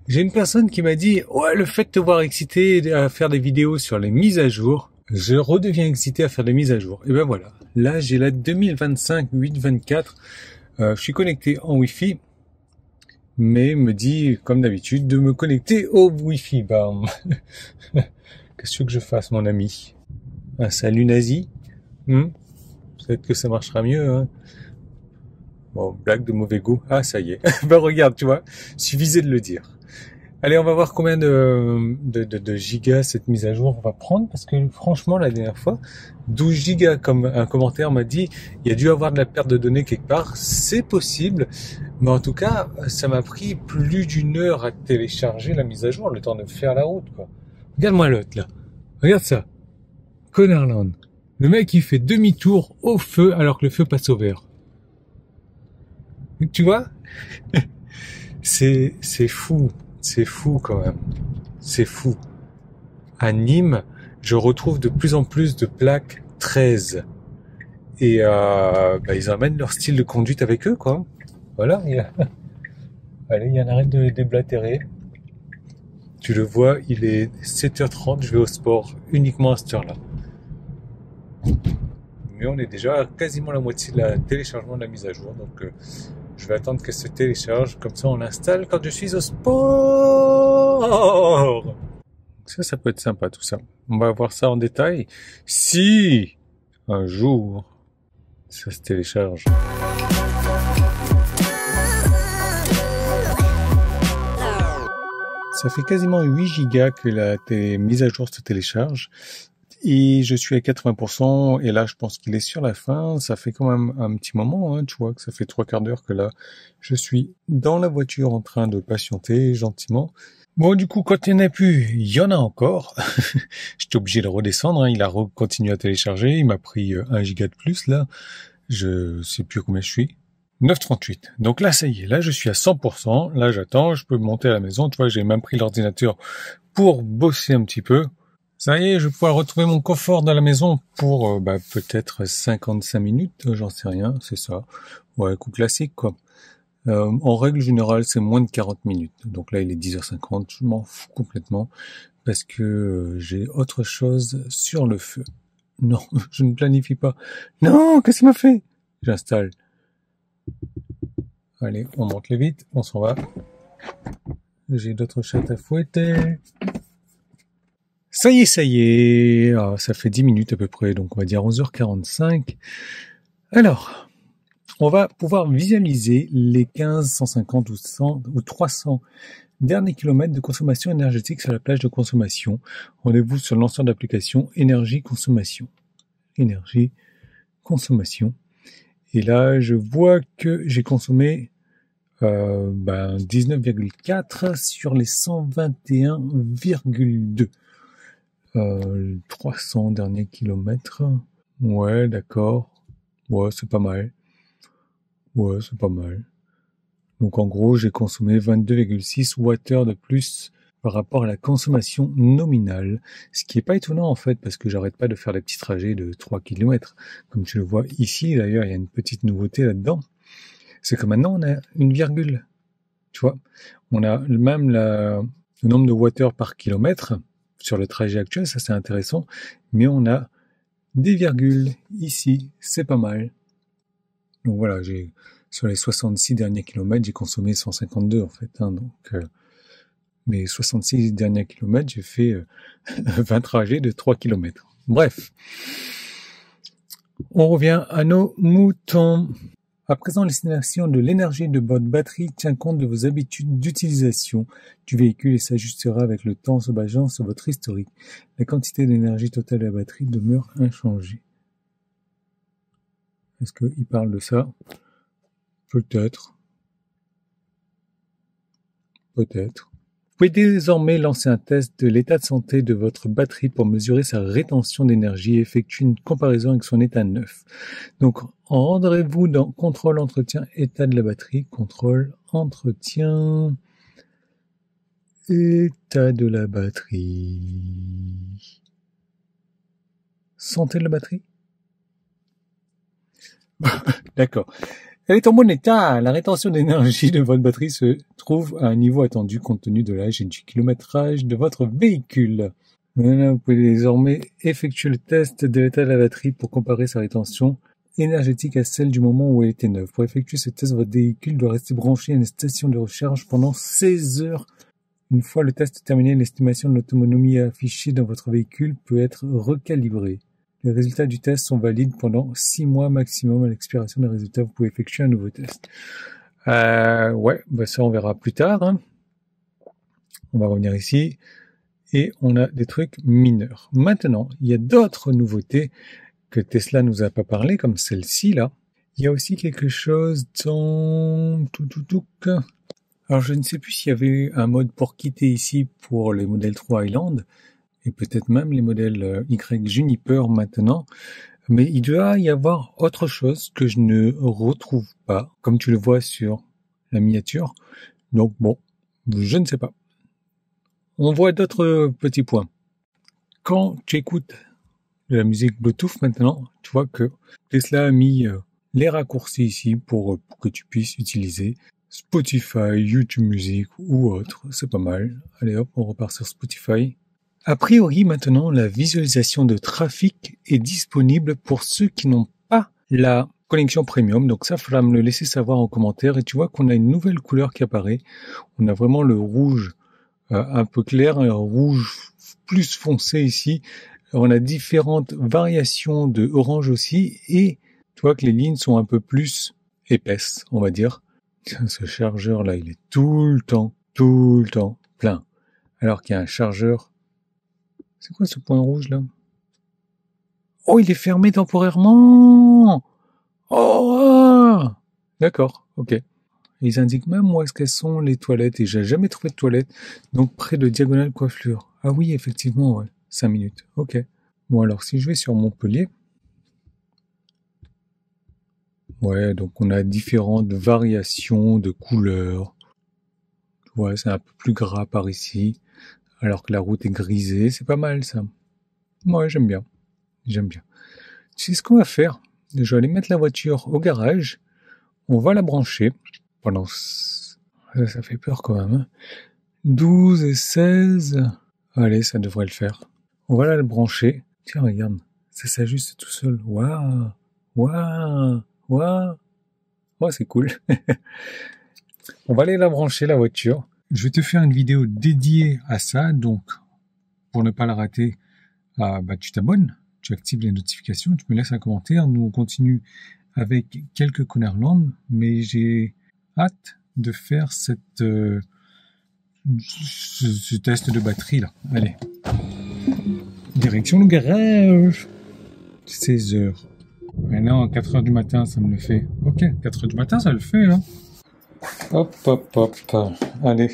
J'ai une personne qui m'a dit, ouais, le fait de te voir excité à faire des vidéos sur les mises à jour, je redeviens excité à faire des mises à jour. Et ben voilà. Là, j'ai la 2025 824. Je suis connecté en Wi-Fi, mais me dit, comme d'habitude, de me connecter au Wi-Fi. Bam. Qu'est-ce que je fasse, mon ami? Un salut nazi? Peut-être que ça marchera mieux, hein. Bon, blague de mauvais goût. Ah, ça y est. Ben regarde, tu vois, suffisait de le dire. Allez, on va voir combien de gigas cette mise à jour on va prendre, parce que franchement, la dernière fois, 12 gigas, comme un commentaire m'a dit, il y a dû avoir de la perte de données quelque part. C'est possible, mais en tout cas, ça m'a pris plus d'une heure à télécharger la mise à jour, le temps de faire la route, quoi. Regarde-moi l'autre, là. Regarde ça. Connerland. Le mec, il fait demi-tour au feu, alors que le feu passe au vert. Tu vois? C'est fou. C'est fou quand même. C'est fou. À Nîmes, je retrouve de plus en plus de plaques 13. Et ils amènent leur style de conduite avec eux, quoi. Voilà. Allez, il y en a arrête de déblatérer. Tu le vois, il est 7h30, je vais au sport uniquement à cette heure-là. Mais on est déjà à quasiment la moitié de la téléchargement de la mise à jour. Donc je vais attendre qu'elle se télécharge. Comme ça, on l'installe quand je suis au sport. Ça peut être sympa tout ça. On va voir ça en détail. Si un jour ça se télécharge. Ça fait quasiment 8 gigas que la mise à jour se télécharge. Et je suis à 80%, et là je pense qu'il est sur la fin. Ça fait quand même un petit moment, hein, tu vois, que ça fait 3/4 d'heure que là je suis dans la voiture en train de patienter gentiment. Bon, du coup, quand il n'y en a plus, il y en a encore. J'étais obligé de redescendre, hein. Il a continué à télécharger, il m'a pris 1 giga de plus là. Je sais plus combien je suis. 9,38. Donc là, ça y est, là je suis à 100%. Là j'attends, je peux monter à la maison. Tu vois, j'ai même pris l'ordinateur pour bosser un petit peu. Ça y est, je vais pouvoir retrouver mon confort dans la maison pour peut-être 55 minutes, j'en sais rien, c'est ça. Ouais, coup classique quoi. En règle générale, c'est moins de 40 minutes. Donc là, il est 10h50, je m'en fous complètement parce que j'ai autre chose sur le feu. Non, je ne planifie pas. Non, qu'est-ce qu'il m'a fait? J'installe. Allez, on monte les vite, on s'en va. J'ai d'autres chats à fouetter. Ça y est. Ah, ça fait 10 minutes à peu près, donc on va dire 11h45. Alors, on va pouvoir visualiser les 15, 150 ou 100 ou 300 derniers kilomètres de consommation énergétique sur la plage de consommation. Rendez-vous sur l'ensemble d'applications énergie consommation. Énergie consommation. Et là, je vois que j'ai consommé 19,4 sur les 121,2. 300 derniers kilomètres. Ouais, d'accord. Ouais, c'est pas mal. Donc en gros, j'ai consommé 22,6 Wh de plus par rapport à la consommation nominale. Ce qui est pas étonnant en fait, parce que j'arrête pas de faire des petits trajets de 3 kilomètres. Comme tu le vois ici, d'ailleurs, il y a une petite nouveauté là-dedans. C'est que maintenant, on a une virgule. Tu vois, on a même le nombre de watts par kilomètre sur le trajet actuel, ça c'est intéressant, mais on a des virgules ici, c'est pas mal. Donc voilà, sur les 66 derniers kilomètres, j'ai consommé 152 en fait, hein, donc mes 66 derniers kilomètres, j'ai fait 20 trajets de 3 kilomètres. Bref, on revient à nos moutons. À présent, l'estimation de l'énergie de votre batterie tient compte de vos habitudes d'utilisation du véhicule et s'ajustera avec le temps en se basant sur votre historique. La quantité d'énergie totale de la batterie demeure inchangée. Est-ce qu'il parle de ça? Peut-être. Vous pouvez désormais lancer un test de l'état de santé de votre batterie pour mesurer sa rétention d'énergie et effectuer une comparaison avec son état neuf. Donc, rendrez-vous dans contrôle entretien état de la batterie, contrôle entretien état de la batterie. Santé de la batterie? D'accord. Elle est en bon état. La rétention d'énergie de votre batterie se trouve à un niveau attendu compte tenu de l'âge et du kilométrage de votre véhicule. Maintenant, vous pouvez désormais effectuer le test de l'état de la batterie pour comparer sa rétention énergétique à celle du moment où elle était neuve. Pour effectuer ce test, votre véhicule doit rester branché à une station de recharge pendant 16 heures. Une fois le test terminé, l'estimation de l'autonomie affichée dans votre véhicule peut être recalibrée. Les résultats du test sont valides pendant 6 mois maximum. À l'expiration des résultats, vous pouvez effectuer un nouveau test. Ouais, bah ça on verra plus tard. Hein. On va revenir ici. Et on a des trucs mineurs. Maintenant, il y a d'autres nouveautés que Tesla nous a pas parlé, comme celle-ci là. Il y a aussi quelque chose dans... Alors je ne sais plus s'il y avait un mode pour quitter ici pour les modèles 3 Highland, et peut-être même les modèles Y Juniper maintenant. Mais il doit y avoir autre chose que je ne retrouve pas, comme tu le vois sur la miniature. Donc bon, je ne sais pas. On voit d'autres petits points. Quand tu écoutes de la musique Bluetooth maintenant, tu vois que Tesla a mis les raccourcis ici pour que tu puisses utiliser Spotify, YouTube Music ou autre. C'est pas mal. Allez hop, on repart sur Spotify. A priori, maintenant, la visualisation de trafic est disponible pour ceux qui n'ont pas la connexion premium. Donc ça, il faudra me le laisser savoir en commentaire. Et tu vois qu'on a une nouvelle couleur qui apparaît. On a vraiment le rouge un peu clair, un rouge plus foncé ici. On a différentes variations de orange aussi. Et tu vois que les lignes sont un peu plus épaisses, on va dire. Ce chargeur-là, il est tout le temps plein. Alors qu'il y a un chargeur. C'est quoi ce point rouge là? Oh, il est fermé temporairement. Oh, d'accord, ok. Ils indiquent même où est-ce qu'elles sont les toilettes et j'ai jamais trouvé de toilettes. Donc près de Diagonale Coiffure. Ah oui, effectivement, ouais. 5 minutes. Ok. Bon alors si je vais sur Montpellier. Ouais, donc on a différentes variations de couleurs. Ouais, c'est un peu plus gras par ici. Alors que la route est grisée. C'est pas mal ça. Ouais, j'aime bien. J'aime bien. Tu sais ce qu'on va faire? Je vais aller mettre la voiture au garage. On va la brancher pendant... Ça fait peur quand même. Hein. 12 et 16. Allez, ça devrait le faire. On va la brancher. Tiens, regarde. Ça s'ajuste tout seul. Waouh. Waouh. Waouh. Oh, c'est cool. On va aller la brancher, la voiture. Je vais te faire une vidéo dédiée à ça. Donc, pour ne pas la rater, tu t'abonnes. Tu actives les notifications. Tu me laisses un commentaire. Nous, on continue avec quelques Connerland. Mais j'ai hâte de faire ce test de batterie là. Allez. Direction le garage. 16 heures. Maintenant, à 4 heures du matin, ça me le fait. Ok, 4 heures du matin, ça le fait. Hein. Hop, hop, hop. Allez.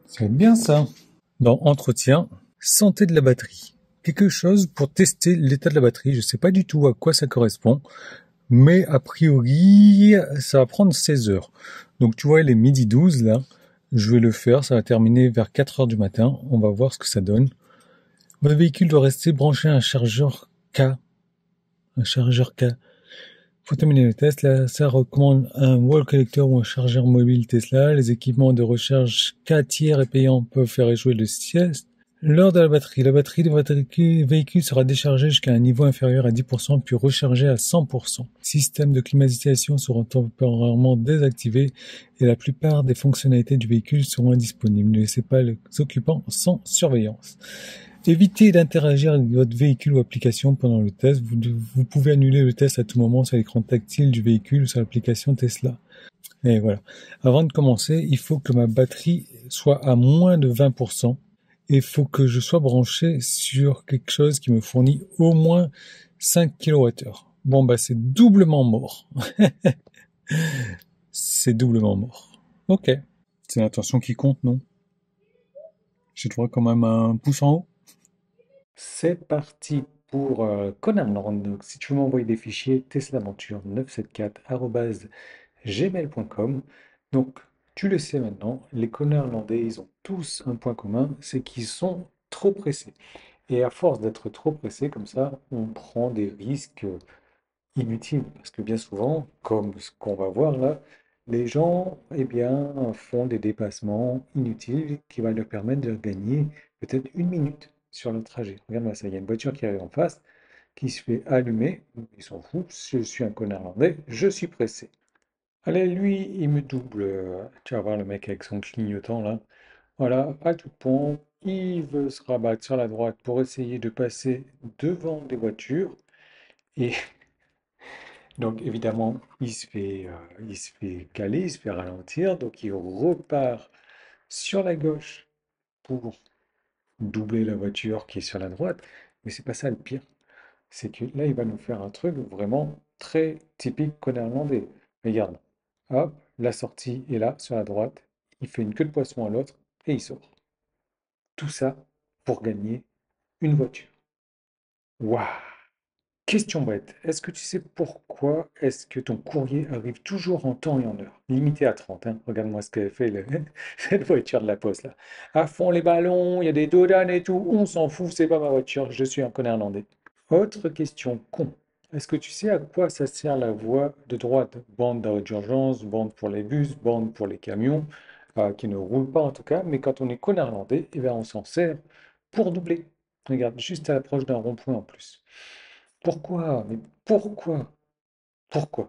Ça va être bien ça. Dans entretien, santé de la batterie. Quelque chose pour tester l'état de la batterie. Je ne sais pas du tout à quoi ça correspond. Mais a priori, ça va prendre 16 heures. Donc tu vois, il est midi 12 là. Je vais le faire. Ça va terminer vers 4 heures du matin. On va voir ce que ça donne. Votre véhicule doit rester branché à un chargeur K. Un chargeur K. Pour terminer le test, là, ça recommande un wall collector ou un chargeur mobile Tesla. Les équipements de recharge K tiers et payants peuvent faire échouer le sieste. Lors de la batterie de votre véhicule sera déchargée jusqu'à un niveau inférieur à 10% puis rechargée à 100%. Système de climatisation sera temporairement désactivé et la plupart des fonctionnalités du véhicule seront indisponibles. Ne laissez pas les occupants sans surveillance. Évitez d'interagir avec votre véhicule ou application pendant le test. Vous pouvez annuler le test à tout moment sur l'écran tactile du véhicule ou sur l'application Tesla. Et voilà. Avant de commencer, il faut que ma batterie soit à moins de 20%. Et il faut que je sois branché sur quelque chose qui me fournit au moins 5 kWh. Bon, c'est doublement mort. C'est doublement mort. Ok. C'est l'intention qui compte, non? J'ai droit quand même à un pouce en haut. C'est parti pour Conanland. Donc, si tu veux m'envoyer des fichiers, teslaventure974@gmail.com. Donc, tu le sais maintenant, les Connerlandais, ils ont tous un point commun, c'est qu'ils sont trop pressés. Et à force d'être trop pressés comme ça, on prend des risques inutile, parce que bien souvent, comme ce qu'on va voir là, les gens, eh bien, font des dépassements inutiles qui vont leur permettre de gagner peut-être 1 minute sur le trajet. Regarde-moi ça, il y a une voiture qui arrive en face, qui se fait allumer. Ils s'en foutent, je suis un connard néerlandais, je suis pressé. Allez, lui, il me double. Tu vas voir le mec avec son clignotant là. Voilà, à tout pompe, il veut se rabattre sur la droite pour essayer de passer devant des voitures. Et donc, évidemment, il se fait caler, il se fait ralentir. Donc, il repart sur la gauche pour doubler la voiture qui est sur la droite. Mais c'est pas ça le pire. C'est que là, il va nous faire un truc vraiment très typique néerlandais. Regarde, hop, la sortie est là, sur la droite. Il fait une queue de poisson à l'autre et il sort. Tout ça pour gagner une voiture. Waouh! Question bête. Est-ce que tu sais pourquoi est-ce que ton courrier arrive toujours en temps et en heure? Limité à 30, hein. Regarde-moi ce qu'elle fait, cette voiture de la poste là. À fond les ballons, il y a des dodanes et tout. On s'en fout, c'est pas ma voiture. Je suis un connard néerlandais. Autre question con. Est-ce que tu sais à quoi ça sert la voie de droite? Bande d'urgence, bande pour les bus, bande pour les camions, qui ne roulent pas en tout cas, mais quand on est néerlandais, eh bien, on s'en sert pour doubler. Regarde, juste à l'approche d'un rond-point en plus. Pourquoi? Mais pourquoi? Pourquoi?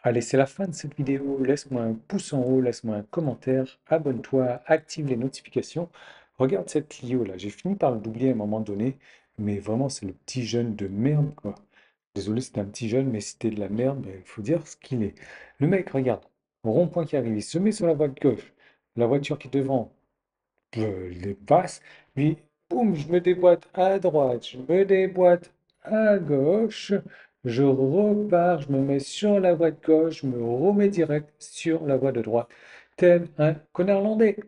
Allez, c'est la fin de cette vidéo. Laisse-moi un pouce en haut, laisse-moi un commentaire, abonne-toi, active les notifications. Regarde cette Clio là. J'ai fini par le doubler à un moment donné, mais vraiment, c'est le petit jeune de merde, quoi. Désolé, c'était un petit jeune, mais c'était de la merde, mais il faut dire ce qu'il est. Le mec, regarde, au rond-point qui arrive, il se met sur la voie de gauche. La voiture qui est devant les passe, puis boum, je me déboîte à droite, je me déboîte à gauche, je repars, je me mets sur la voie de gauche, je me remets direct sur la voie de droite, tel un connard landais.